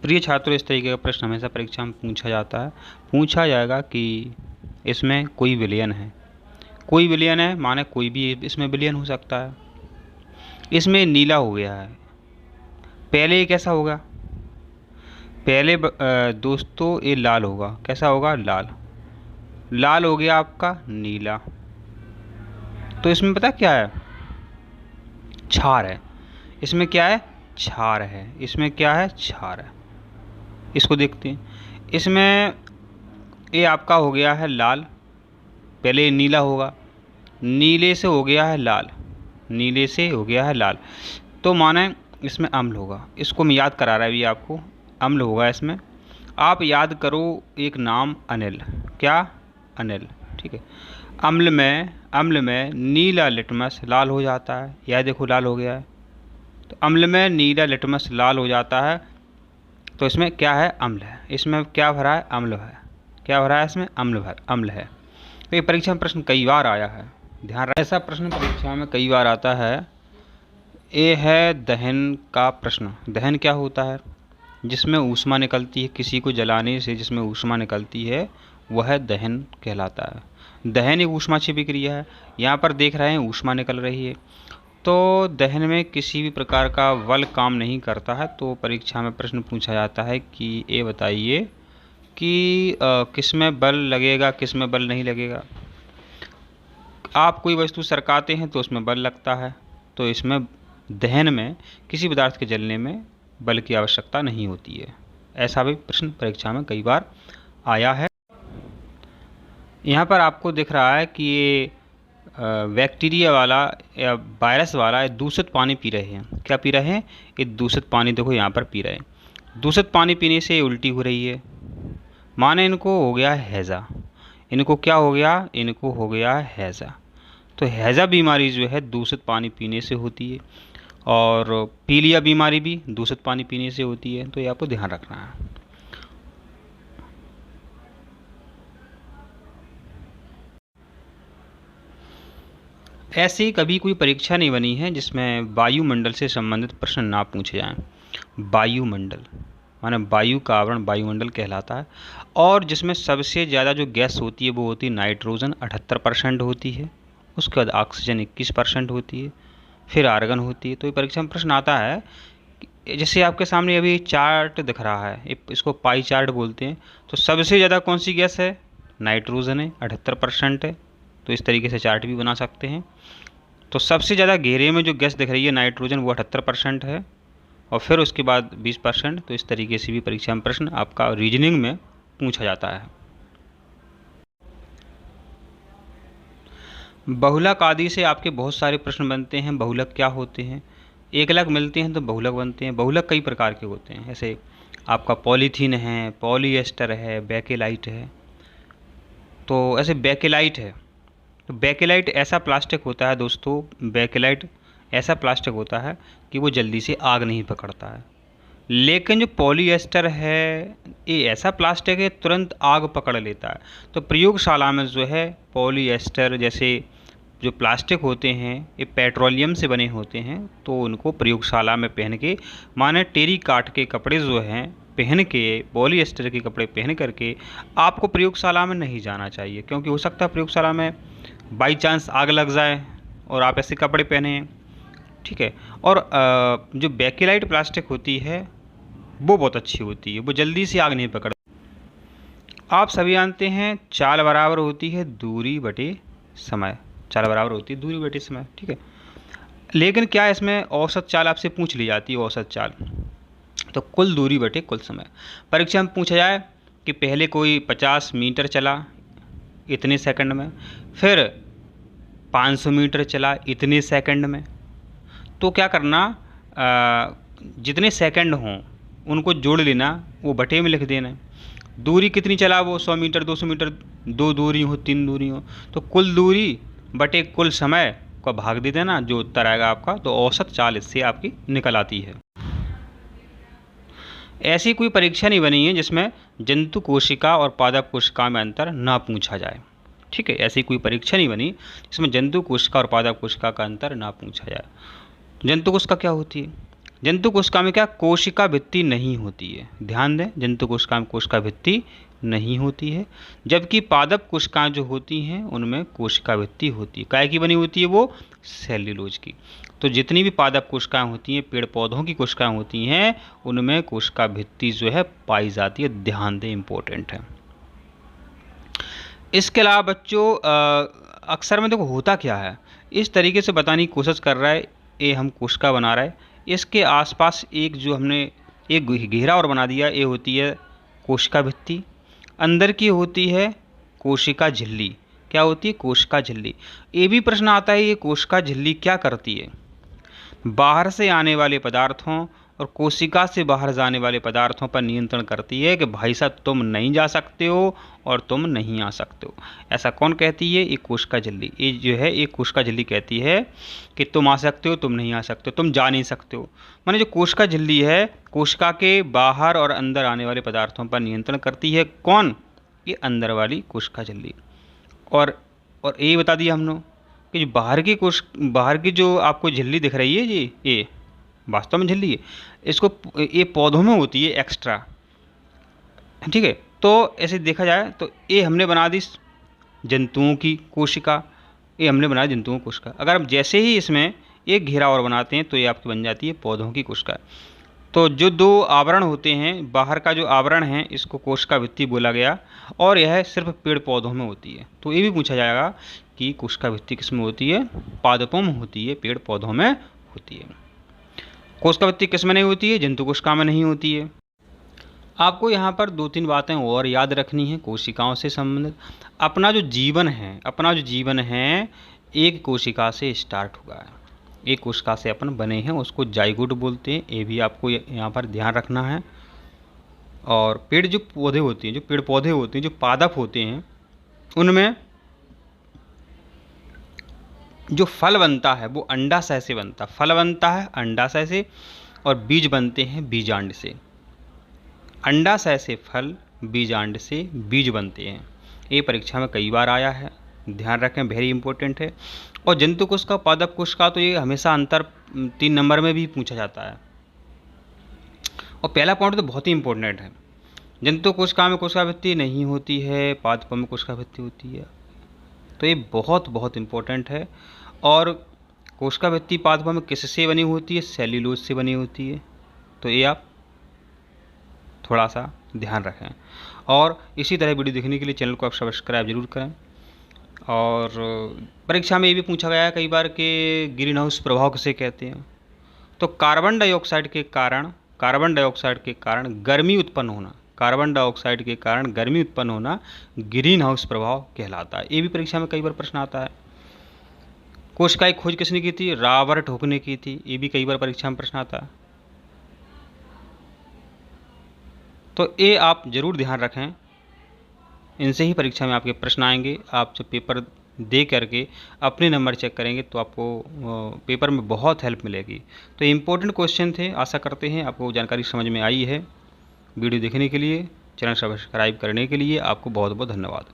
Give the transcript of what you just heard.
प्रिय छात्रों, इस तरीके का प्रश्न हमेशा परीक्षा में पूछा जाता है। पूछा जाएगा कि इसमें कोई विलयन है। कोई विलयन है माने कोई भी इसमें विलयन हो सकता है। इसमें नीला हो गया है, पहले ये कैसा होगा? पहले दोस्तों ये लाल होगा। कैसा होगा? लाल। लाल हो गया आपका नीला। तो इसमें पता क्या है? क्षार है। इसमें क्या है? क्षार है। इसमें क्या है? क्षार है। इसको देखते हैं। इसमें ये आपका हो गया है लाल, पहले ये नीला होगा, नीले से हो गया है लाल, नीले से हो गया है लाल, तो माने इसमें अम्ल होगा। इसको मैं याद करा रहा है अभी आपको, अम्ल होगा इसमें। आप याद करो एक नाम अनिल। क्या? अनिल। ठीक है। अम्ल में नीला लिटमस लाल हो जाता है। यह देखो लाल हो गया है। तो अम्ल में नीला लिटमस लाल हो जाता है, तो इसमें क्या है? अम्ल है। इसमें क्या भरा है? अम्ल है। क्या भरा है इसमें? अम्ल है। तो ये परीक्षा में प्रश्न कई बार आया है, ध्यान रखें। ऐसा प्रश्न परीक्षा में कई बार आता है। ये है दहन का प्रश्न। दहन क्या होता है? जिसमें ऊष्मा निकलती है, किसी को जलाने से जिसमें ऊष्मा निकलती है वह दहन कहलाता है। दहन एक ऊष्मा छिपी क्रिया है। यहाँ पर देख रहे हैं ऊष्मा निकल रही है। तो दहन में किसी भी प्रकार का बल काम नहीं करता है। तो परीक्षा में प्रश्न पूछा जाता है कि ये बताइए कि किस में बल लगेगा, किस में बल नहीं लगेगा। आप कोई वस्तु सरकाते हैं तो उसमें बल लगता है, तो इसमें दहन में किसी पदार्थ के जलने में बल की आवश्यकता नहीं होती है। ऐसा भी प्रश्न परीक्षा में कई बार आया है। यहाँ पर आपको दिख रहा है कि ये बैक्टीरिया वाला या वायरस वाला दूषित पानी पी रहे हैं। क्या पी रहे हैं? ये दूषित पानी देखो यहाँ पर पी रहे हैं। दूषित पानी पीने से उल्टी हो रही है, माने इनको हो गया है हैज़ा। इनको क्या हो गया? इनको हो गया है हैज़ा। तो हैज़ा बीमारी जो है दूषित पानी पीने से होती है, और पीलिया बीमारी भी दूषित पानी पीने से होती है। तो ये आपको ध्यान रखना है। ऐसी कभी कोई परीक्षा नहीं बनी है जिसमें वायुमंडल से संबंधित प्रश्न ना पूछे जाएं। वायुमंडल माने वायु का आवरण वायुमंडल कहलाता है, और जिसमें सबसे ज़्यादा जो गैस होती है वो होती है नाइट्रोजन, 78% होती है। उसके बाद ऑक्सीजन 21% होती है, फिर आर्गन होती है। तो ये परीक्षा में प्रश्न आता है, जैसे आपके सामने अभी चार्ट दिख रहा है, इसको पाई चार्ट बोलते हैं। तो सबसे ज़्यादा कौन सी गैस है? नाइट्रोजन है, 78% है। तो इस तरीके से चार्ट भी बना सकते हैं। तो सबसे ज़्यादा घेरे में जो गैस दिख रही है नाइट्रोजन, वो 78% है, और फिर उसके बाद 20%। तो इस तरीके से भी परीक्षा में प्रश्न आपका रीजनिंग में पूछा जाता है। बहुलक आदि से आपके बहुत सारे प्रश्न बनते हैं। बहुलक क्या होते हैं? एकलक मिलते हैं तो बहुलक बनते हैं। बहुलक कई प्रकार के होते हैं, जैसे आपका पॉलीथीन है, पॉलीएस्टर है, बेकेलाइट है। तो ऐसे बेकेलाइट है, तो बेकेलाइट ऐसा प्लास्टिक होता है दोस्तों, बेकेलाइट ऐसा प्लास्टिक होता है कि वो जल्दी से आग नहीं पकड़ता है। लेकिन जो पॉलीएस्टर है ये ऐसा प्लास्टिक है तुरंत आग पकड़ लेता है। तो प्रयोगशाला में जो है पॉलीएस्टर जैसे जो प्लास्टिक होते हैं ये पेट्रोलियम से बने होते हैं, तो उनको प्रयोगशाला में पहन के, माने टेरी काट के कपड़े जो हैं पहन के, पॉलीएस्टर के कपड़े पहन करके आपको प्रयोगशाला में नहीं जाना चाहिए, क्योंकि हो सकता है प्रयोगशाला में बाई चांस आग लग जाए और आप ऐसे कपड़े पहने हैं। ठीक है। और जो बेकेलाइट प्लास्टिक होती है वो बहुत अच्छी होती है, वो जल्दी से आग नहीं पकड़ती। आप सभी जानते हैं चाल बराबर होती है दूरी बटे समय। चाल बराबर होती है दूरी बटे समय। ठीक है। लेकिन क्या इसमें औसत चाल आपसे पूछ ली जाती है? औसत चाल तो कुल दूरी बटे कुल समय। परीक्षा में पूछा जाए कि पहले कोई 50 मीटर चला इतने सेकंड में, फिर 500 मीटर चला इतने सेकंड में, तो क्या करना, जितने सेकंड हों उनको जोड़ लेना, वो बटे में लिख देना। दूरी कितनी चला वो, 100 मीटर, 200 मीटर, 2 दूरी हो, 3 दूरी हो, तो कुल दूरी बटे कुल समय को भाग दे देना, जो उत्तर आएगा आपका। तो औसत चाल इससे आपकी निकल आती है। ऐसी कोई परीक्षा नहीं बनी है जिसमें जंतु कोशिका और पादप कोशिका में अंतर ना पूछा जाए। ठीक है। ऐसी कोई परीक्षा नहीं बनी जिसमें जंतु कोशिका और पादप कोशिका का अंतर ना पूछा जाए। जंतु कोशिका क्या होती है? जंतु कोशिका में क्या कोशिका भित्ति नहीं होती है, ध्यान दें, जंतु कोशिका में कोशिका भित्ति नहीं होती है, जबकि पादप कोशिकाएं जो होती हैं उनमें कोशिका भित्ति होती है। काय की बनी होती है वो? सेल्यूलोज की। तो जितनी भी पादप कोशिकाएं होती हैं, पेड़ पौधों की कोशिकाएं होती हैं, उनमें कोशिका भित्ति जो है पाई जाती है। ध्यान दें, इंपॉर्टेंट है। इसके अलावा बच्चों अक्सर में देखो होता क्या है, इस तरीके से बताने की कोशिश कर रहा है, ये हम कोशिका बना रहा है, इसके आसपास एक जो हमने एक घेरा और बना दिया, ये होती है कोशिका भित्ति, अंदर की होती है कोशिका झिल्ली। क्या होती है? कोशिका झिल्ली। ये भी प्रश्न आता है, ये कोशिका झिल्ली क्या करती है? बाहर से आने वाले पदार्थों और कोशिका से बाहर जाने वाले पदार्थों पर नियंत्रण करती है कि भाई साहब तुम नहीं जा सकते हो और तुम नहीं आ सकते हो। ऐसा कौन कहती है? ये कोशिका झिल्ली। ये जो है ये कोशिका झिल्ली कहती है कि तुम आ सकते हो, तुम नहीं आ सकते हो, तुम जा नहीं सकते हो। माने जो कोशिका झिल्ली है, कोशिका के बाहर और अंदर आने वाले पदार्थों पर नियंत्रण करती है। कौन? ये अंदर वाली कोशिका झिल्ली। और ये बता दिया हम लोग कि जो बाहर की जो आपको झिल्ली दिख रही है जी, ये वास्तव में झिल्ली है, इसको ये पौधों में होती है एक्स्ट्रा, ठीक है। तो ऐसे देखा जाए तो ये हमने बना दी जंतुओं की कोशिका, ये हमने बनाया जंतुओं की कोशिका। अगर हम जैसे ही इसमें एक घेरा और बनाते हैं तो ये आपकी बन जाती है पौधों की कोशिका। तो जो दो आवरण होते हैं, बाहर का जो आवरण है इसको कोशिका भित्ति बोला गया, और यह सिर्फ पेड़ पौधों में होती है। तो ये भी पूछा जाएगा कि कोशिका भित्ति किस में होती है? पादपों में होती है, पेड़ पौधों में होती है। कोशिका भित्ति किस में नहीं होती है? जंतु कोशिका में नहीं होती है। आपको यहाँ पर 2-3 बातें और याद रखनी है कोशिकाओं से संबंधित। अपना जो जीवन है एक कोशिका से स्टार्ट हुआ है, एक कोशिका से अपन बने हैं, उसको जाइगोट बोलते हैं। ये भी आपको यहाँ पर ध्यान रखना है। और पेड़ जो पौधे होते हैं, जो पादप होते हैं, उनमें जो फल बनता है वो अंडाशय से बनता है। फल बनता है अंडाशय से और बीज बनते हैं बीजांड से। अंडाशय से फल, बीजांड से बीज बनते हैं। ये परीक्षा में कई बार आया है, ध्यान रखें, वेरी इंपॉर्टेंट है। और जंतु कोशिका, पादप कोशिका, तो ये हमेशा अंतर 3 नंबर में भी पूछा जाता है। और पहला पॉइंट तो बहुत ही इंपॉर्टेंट है, जंतु कोशिका में कोशिका भित्ति नहीं होती है, पादपों में कोशिका भित्ति होती है। तो ये बहुत बहुत इंपॉर्टेंट है। और कोशिका भित्ति पादपों में किससे बनी होती है? सेल्यूलोज से बनी होती है। तो ये आप थोड़ा सा ध्यान रखें। और इसी तरह वीडियो देखने के लिए चैनल को आप सब्सक्राइब जरूर करें। और परीक्षा में ये भी पूछा गया है कई बार कि ग्रीन हाउस प्रभाव किसे कहते हैं? तो कार्बन डाइऑक्साइड के कारण गर्मी उत्पन्न होना, कार्बन डाइऑक्साइड के कारण गर्मी उत्पन्न होना ग्रीन हाउस प्रभाव कहलाता है। ये भी परीक्षा में कई बार प्रश्न आता है। कोशिका की खोज किसने की थी? रॉबर्ट हुक ने की थी। ये भी कई बार परीक्षा में प्रश्न आता है। तो ये आप जरूर ध्यान रखें, इनसे ही परीक्षा में आपके प्रश्न आएंगे। आप जब पेपर दे करके अपने नंबर चेक करेंगे तो आपको पेपर में बहुत हेल्प मिलेगी। तो इम्पोर्टेंट क्वेश्चन थे, आशा करते हैं आपको जानकारी समझ में आई है। वीडियो देखने के लिए, चैनल सब्सक्राइब करने के लिए आपको बहुत बहुत धन्यवाद।